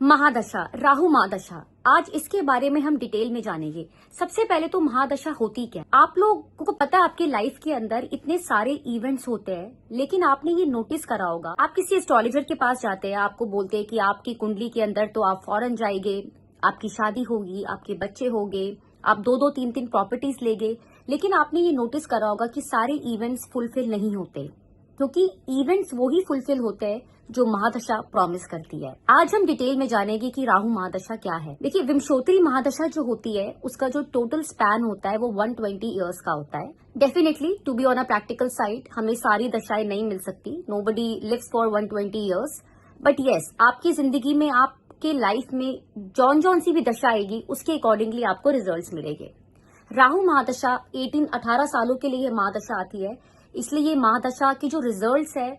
महादशा, राहु महादशा, आज इसके बारे में हम डिटेल में जानेंगे। सबसे पहले तो महादशा होती क्या? आप लोगों को पता है आपकी लाइफ के अंदर इतने सारे इवेंट्स होते हैं, लेकिन आपने ये नोटिस करा होगा, आप किसी एस्ट्रोलॉजर के पास जाते हैं, आपको बोलते हैं कि आपकी कुंडली के अंदर तो आप फॉरेन जाएंगे, आपकी शादी होगी, आपके बच्चे होंगे, आप दो तीन तीन प्रॉपर्टीज लेंगे, लेकिन आपने ये नोटिस करा होगा कि सारे इवेंट्स फुलफिल नहीं होते, क्योंकि इवेंट्स वो ही फुलफिल होते हैं जो महादशा प्रॉमिस करती है। आज हम डिटेल में जानेंगे कि राहु महादशा क्या है। देखिए, विंशोत्तरी महादशा जो होती है उसका जो टोटल स्पैन होता है वो 120 ईयर्स का होता है। Definitely to be on a practical side हमें सारी दशाएं नहीं मिल सकती, nobody lives for 120 years, but yes, आपकी जिंदगी में आपके लाइफ में जौन सी भी दशा आएगी उसके अकॉर्डिंगली आपको रिजल्ट्स मिलेंगे। राहु महादशा 18 सालों के लिए ये महादशा आती है, इसलिए ये महादशा की जो रिजल्ट्स है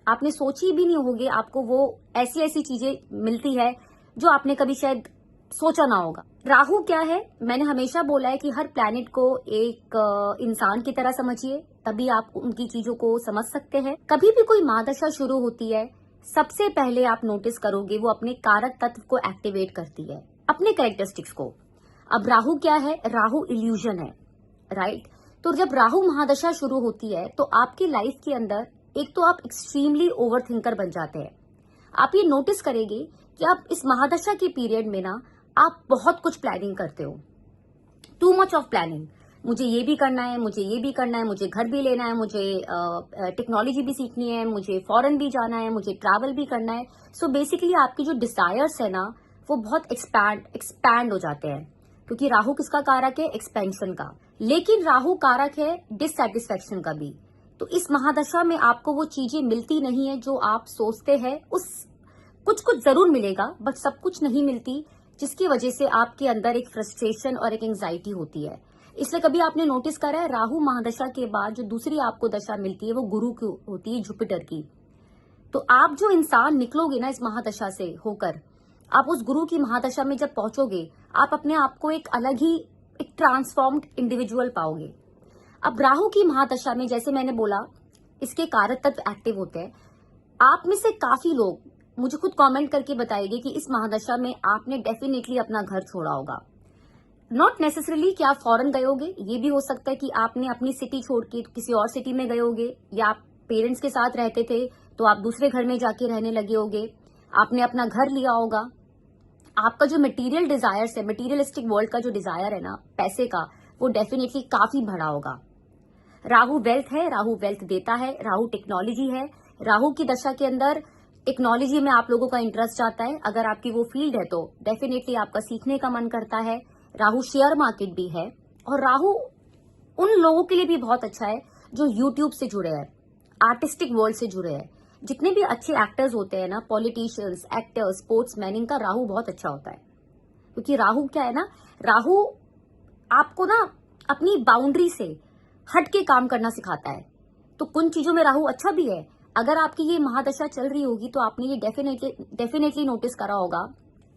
आपने सोची भी नहीं होगी, आपको वो ऐसी ऐसी चीजें मिलती है जो आपने कभी शायद सोचा ना होगा। राहु क्या है? मैंने हमेशा बोला है कि हर प्लैनेट को एक इंसान की तरह समझिए, तभी आप उनकी चीजों को समझ सकते हैं। कभी भी कोई महादशा शुरू होती है, सबसे पहले आप नोटिस करोगे वो अपने कारक तत्व को एक्टिवेट करती है, अपने कैरेक्टरिस्टिक्स को। अब राहु क्या है? राहु इल्यूजन है, राइट? तो जब राहु महादशा शुरू होती है तो आपकी लाइफ के अंदर एक तो आप एक्सट्रीमली ओवर थिंकर बन जाते हैं। आप ये नोटिस करेंगे कि आप इस महादशा के पीरियड में ना आप बहुत कुछ प्लानिंग करते हो, टू मच ऑफ प्लानिंग। मुझे ये भी करना है, मुझे ये भी करना है, मुझे घर भी लेना है, मुझे टेक्नोलॉजी भी सीखनी है, मुझे फॉरेन भी जाना है, मुझे ट्रैवल भी करना है। सो बेसिकली आपकी जो डिजायर्स है ना वो बहुत एक्सपैंड हो जाते हैं, क्योंकि राहु किसका कारक है? एक्सपेंशन का। लेकिन राहु कारक है डिससेटिस्फेक्शन का भी। तो इस महादशा में आपको वो चीजें मिलती नहीं है जो आप सोचते हैं। उस कुछ जरूर मिलेगा, बट सब कुछ नहीं मिलती, जिसकी वजह से आपके अंदर एक फ्रस्ट्रेशन और एक एंजाइटी होती है। इसलिए कभी आपने नोटिस करा है राहु महादशा के बाद जो दूसरी आपको दशा मिलती है वो गुरु की होती है, जुपिटर की। तो आप जो इंसान निकलोगे ना इस महादशा से होकर, आप उस गुरु की महादशा में जब पहुंचोगे, आप अपने आप को एक अलग ही एक ट्रांसफॉर्म्ड इंडिविजुअल पाओगे। अब राहु की महादशा में जैसे मैंने बोला इसके कारक तत्व एक्टिव होते हैं। आप में से काफी लोग मुझे खुद कमेंट करके बताएंगे कि इस महादशा में आपने डेफिनेटली अपना घर छोड़ा होगा। नॉट नेसेसरीली कि आप फॉरेन गए होगे, ये भी हो सकता है कि आपने अपनी सिटी छोड़ के किसी और सिटी में गए होगे, या आप पेरेंट्स के साथ रहते थे तो आप दूसरे घर में जाके रहने लगे होगे, आपने अपना घर लिया होगा। आपका जो मटेरियल डिजायर्स है, मटेरियलिस्टिक वर्ल्ड का जो डिजायर है ना पैसे का, वो डेफिनेटली काफी बढ़ा होगा। राहु वेल्थ है, राहु वेल्थ देता है, राहु टेक्नोलॉजी है। राहु की दशा के अंदर टेक्नोलॉजी में आप लोगों का इंटरेस्ट आता है, अगर आपकी वो फील्ड है तो डेफिनेटली आपका सीखने का मन करता है। राहु शेयर मार्केट भी है, और राहु उन लोगों के लिए भी बहुत अच्छा है जो यूट्यूब से जुड़े हैं, आर्टिस्टिक वर्ल्ड से जुड़े हैं। जितने भी अच्छे एक्टर्स होते हैं ना, पॉलिटिशियंस, एक्टर्स, स्पोर्ट्समैन, इनका राहु बहुत अच्छा होता है। क्योंकि राहु क्या है ना, राहु आपको ना अपनी बाउंड्री से हट के काम करना सिखाता है। तो कुछ चीजों में राहु अच्छा भी है। अगर आपकी ये महादशा चल रही होगी तो आपने ये डेफिनेटली नोटिस करा होगा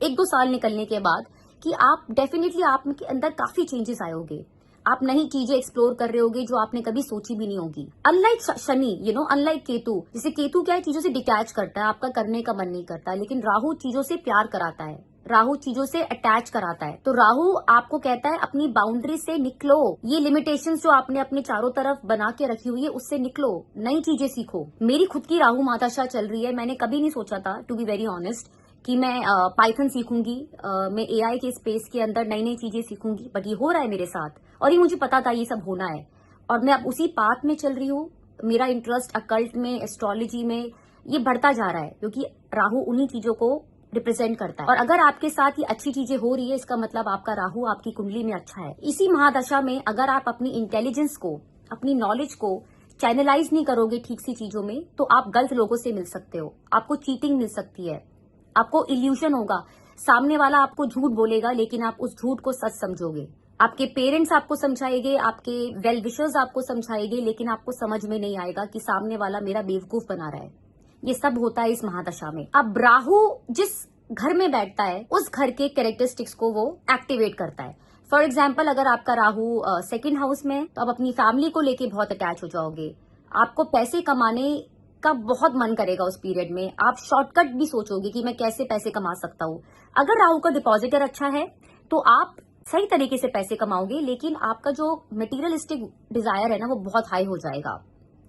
1-2 साल निकलने के बाद कि आप डेफिनेटली आपके अंदर काफी चेंजेस आए होंगे। आप नई चीजें एक्सप्लोर कर रहे होगे जो आपने कभी सोची भी नहीं होगी। अनलाइक शनि, अनलाइक केतु, जैसे केतु क्या है, चीजों से डिटैच करता है, आपका करने का मन नहीं करता, लेकिन राहु चीजों से प्यार कराता है, राहु चीजों से अटैच कराता है। तो राहु आपको कहता है अपनी बाउंड्री से निकलो, ये लिमिटेशंस जो आपने अपने चारों तरफ बना के रखी हुई है उससे निकलो, नई चीजें सीखो। मेरी खुद की राहु महादशा चल रही है, मैंने कभी नहीं सोचा था, टू बी वेरी ऑनेस्ट, कि मैं पाइथन सीखूंगी, मैं एआई के स्पेस के अंदर नई नई चीजें सीखूंगी, बट ये हो रहा है मेरे साथ, और ये मुझे पता था ये सब होना है, और मैं अब उसी पाथ में चल रही हूँ। मेरा इंटरेस्ट अकल्ट में, एस्ट्रोलॉजी में ये बढ़ता जा रहा है, क्योंकि राहु उन्हीं चीजों को रिप्रेजेंट करता है। और अगर आपके साथ ये अच्छी चीजें हो रही है, इसका मतलब आपका राहु आपकी कुंडली में अच्छा है। इसी महादशा में अगर आप अपनी इंटेलिजेंस को, अपनी नॉलेज को चैनलाइज नहीं करोगे ठीक सी चीजों में, तो आप गलत लोगों से मिल सकते हो, आपको चीटिंग मिल सकती है, आपको इल्यूशन होगा, सामने वाला आपको झूठ बोलेगा लेकिन आप उस झूठ को सच समझोगे। आपके पेरेंट्स आपको समझाएंगे, आपके वेल विशर्स आपको समझाएंगे, लेकिन आपको समझ में नहीं आएगा कि सामने वाला मेरा बेवकूफ बना रहा है। ये सब होता है इस महादशा में। अब राहु जिस घर में बैठता है उस घर के कैरेक्टरिस्टिक्स को वो एक्टिवेट करता है। फॉर एग्जाम्पल, अगर आपका राहु सेकंड हाउस में है तो आप अपनी फैमिली को लेके बहुत अटैच हो जाओगे, आपको पैसे कमाने का बहुत मन करेगा उस पीरियड में, आप शॉर्टकट भी सोचोगे कि मैं कैसे पैसे कमा सकता हूँ। अगर राहु का डिपॉजिटर अच्छा है तो आप सही तरीके से पैसे कमाओगे, लेकिन आपका जो मटेरियलिस्टिक डिजायर है ना वो बहुत हाई हो जाएगा।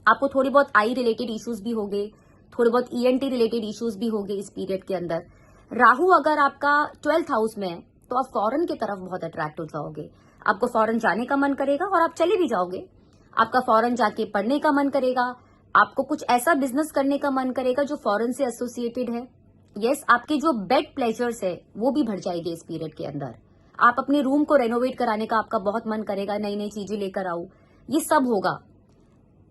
आपको थोड़ी बहुत आई रिलेटेड इश्यूज भी होंगे, थोड़े बहुत ईएनटी रिलेटेड इश्यूज भी होंगे इस पीरियड के अंदर। राहु अगर आपका 12th हाउस में है तो आप फॉरेन की तरफ बहुत अट्रैक्ट हो जाओगे, आपको फॉरेन जाने का मन करेगा और आप चले भी जाओगे। आपका फॉरेन जाके पढ़ने का मन करेगा, आपको कुछ ऐसा बिजनेस करने का मन करेगा जो फॉरेन से एसोसिएटेड है। यस, आपके जो बेड प्लेजर्स है वो भी बढ़ जाएंगे इस पीरियड के अंदर। आप अपने रूम को रेनोवेट कराने का आपका बहुत मन करेगा, नई नई चीजें लेकर आओ, ये सब होगा।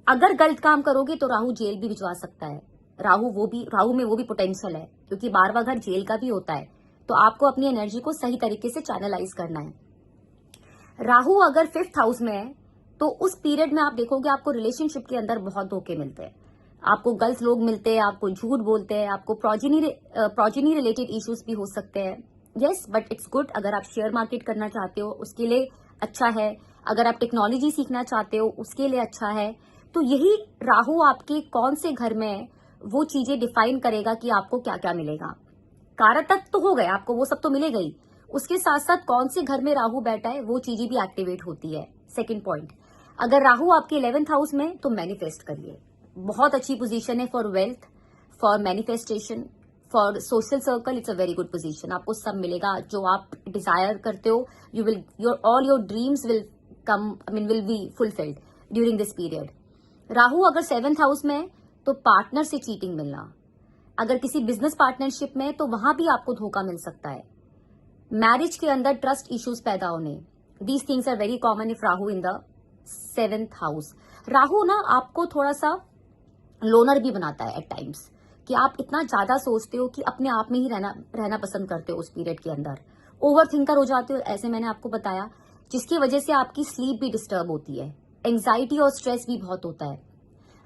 अगर गलत काम करोगे तो राहु जेल भी भिजवा सकता है। राहु में वो भी पोटेंशियल है, क्योंकि 12वां घर जेल का भी होता है। तो आपको अपनी एनर्जी को सही तरीके से चैनलाइज करना है। राहु अगर 5th हाउस में है तो उस पीरियड में आप देखोगे आपको रिलेशनशिप के अंदर बहुत धोखे मिलते हैं, आपको गलत लोग मिलते हैं, आपको झूठ बोलते हैं, आपको प्रोजेनी रिलेटेड इश्यूज भी हो सकते हैं। Yes, but it's good. अगर आप शेयर मार्केट करना चाहते हो उसके लिए अच्छा है, अगर आप टेक्नोलॉजी सीखना चाहते हो उसके लिए अच्छा है। तो यही राहु आपके कौन से घर में है वो चीजें डिफाइन करेगा कि आपको क्या क्या मिलेगा। कारतत्व तो हो गए, आपको वो सब तो मिलेगा ही, उसके साथ साथ कौन से घर में राहु बैठा है वो चीजें भी एक्टिवेट होती है। सेकंड पॉइंट, अगर राहु आपके 11th हाउस में तो मैनिफेस्ट करिए, बहुत अच्छी पोजीशन है for wealth, for manifestation, for social circle. It's a very good position, आपको सब मिलेगा जो आप डिजायर करते हो। You will all your dreams will come, will be fulfilled during this period. Rahu अगर 7th हाउस में है तो पार्टनर से चीटिंग मिलना, अगर किसी बिजनेस पार्टनरशिप में तो वहां भी आपको धोखा मिल सकता है। मैरिज के अंदर ट्रस्ट इश्यूज पैदा होने, these things are very common if Rahu in the 7th house. Rahu ना आपको थोड़ा सा लोनर भी बनाता है एट टाइम्स, कि आप इतना ज्यादा सोचते हो कि अपने आप में ही रहना पसंद करते हो उस पीरियड के अंदर, ओवर थिंकर हो जाते हो, ऐसे मैंने आपको बताया, जिसकी वजह से आपकी स्लीप भी डिस्टर्ब होती है, एंग्जाइटी और स्ट्रेस भी बहुत होता है।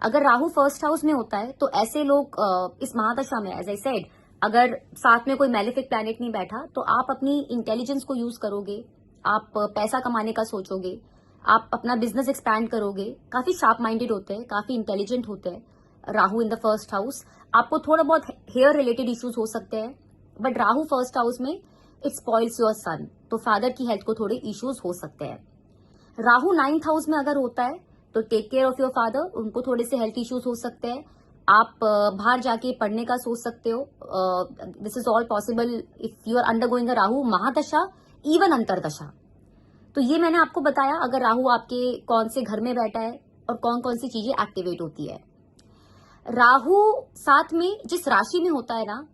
अगर राहु 1st हाउस में होता है तो ऐसे लोग इस महादशा में, एज आई सेड, अगर साथ में कोई मैलेफिक प्लैनेट नहीं बैठा तो आप अपनी इंटेलिजेंस को यूज करोगे, आप पैसा कमाने का सोचोगे, आप अपना बिजनेस एक्सपैंड करोगे। काफी शार्प माइंडेड होते हैं, काफी इंटेलिजेंट होते हैं Rahu in the 1st house. आपको थोड़ा बहुत हेयर रिलेटेड इश्यूज हो सकते हैं, बट राहु 1st हाउस में इट स्पॉइल्स योर सन, तो फादर की हेल्थ को थोड़े इश्यूज हो सकते हैं। राहु 9th हाउस में अगर होता है तो take care of your father, उनको थोड़े से हेल्थ इश्यूज हो सकते हैं। आप बाहर जाके पढ़ने का सोच सकते हो, this is all possible if you are undergoing a Rahu mahadasha, even antardasha. तो ये मैंने आपको बताया अगर राहु आपके कौन से घर में बैठा है और कौन कौन सी चीजें एक्टिवेट होती है। राहु साथ में जिस राशि में होता है ना,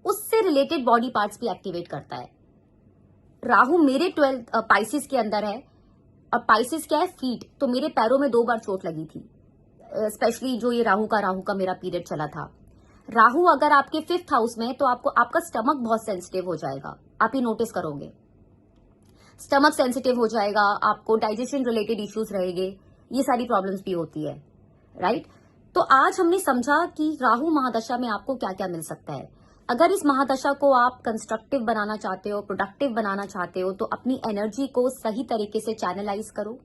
उससे रिलेटेड बॉडी पार्ट्स भी एक्टिवेट करता है। राहु मेरे 12th पाइसिस के अंदर है, और पाइसिस क्या है, फीट, तो मेरे पैरों में 2 बार चोट लगी थी, स्पेशली जो ये राहु का मेरा पीरियड चला था। राहु अगर आपके 5th हाउस में है तो आपको आपका स्टमक बहुत सेंसिटिव हो जाएगा, आप ये नोटिस करोगे, स्टमक सेंसिटिव हो जाएगा, आपको डाइजेशन रिलेटेड इश्यूज रहेंगे, ये सारी प्रॉब्लम्स भी होती है, राइट। तो आज हमने समझा कि राहु महादशा में आपको क्या क्या मिल सकता है। अगर इस महादशा को आप कंस्ट्रक्टिव बनाना चाहते हो, प्रोडक्टिव बनाना चाहते हो, तो अपनी एनर्जी को सही तरीके से चैनलाइज करो,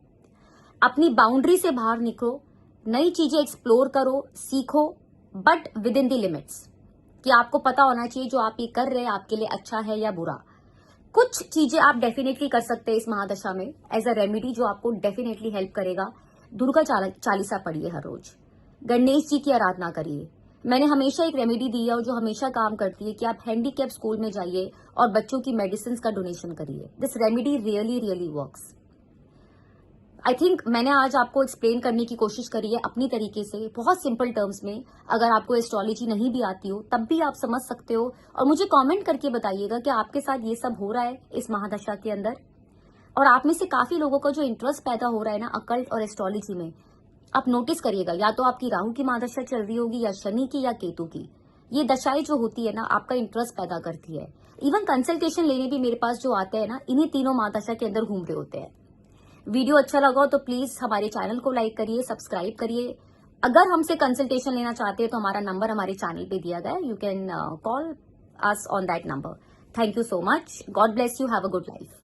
अपनी बाउंड्री से बाहर निकलो, नई चीजें एक्सप्लोर करो, सीखो, but with in the limits, कि आपको पता होना चाहिए जो आप ये कर रहे हैं आपके लिए अच्छा है या बुरा। कुछ चीजें आप डेफिनेटली कर सकते हैं इस महादशा में एज अ रेमेडी, जो आपको डेफिनेटली हेल्प करेगा। दुर्गा चालीसा पढ़िए हर रोज, गणेश जी की आराधना करिए। मैंने हमेशा एक रेमेडी दी है और जो हमेशा काम करती है कि आप हैंडीकैप स्कूल में जाइए और बच्चों की मेडिसिन का डोनेशन करिए। This remedy really really works. I think मैंने आज आपको एक्सप्लेन करने की कोशिश करी है अपनी तरीके से, बहुत सिंपल टर्म्स में। अगर आपको एस्ट्रोलॉजी नहीं भी आती हो तब भी आप समझ सकते हो, और मुझे कमेंट करके बताइएगा कि आपके साथ ये सब हो रहा है इस महादशा के अंदर। और आप में से काफी लोगों का जो इंटरेस्ट पैदा हो रहा है ना अकल्ट और एस्ट्रोलॉजी में, आप नोटिस करिएगा, या तो आपकी राहु की महादशा चल रही होगी, या शनि की, या केतु की। ये दशाएं जो होती है ना, आपका इंटरेस्ट पैदा करती है। इवन कंसल्टेशन लेने भी मेरे पास जो आते हैं ना, इन्हीं तीनों महादशा के अंदर घूम रहे होते हैं। वीडियो अच्छा लगा हो तो प्लीज हमारे चैनल को लाइक करिए, सब्सक्राइब करिए। अगर हमसे कंसल्टेशन लेना चाहते हैं तो हमारा नंबर हमारे चैनल पे दिया गया है, you can call us on that number. Thank you so much, God bless you, have a good life.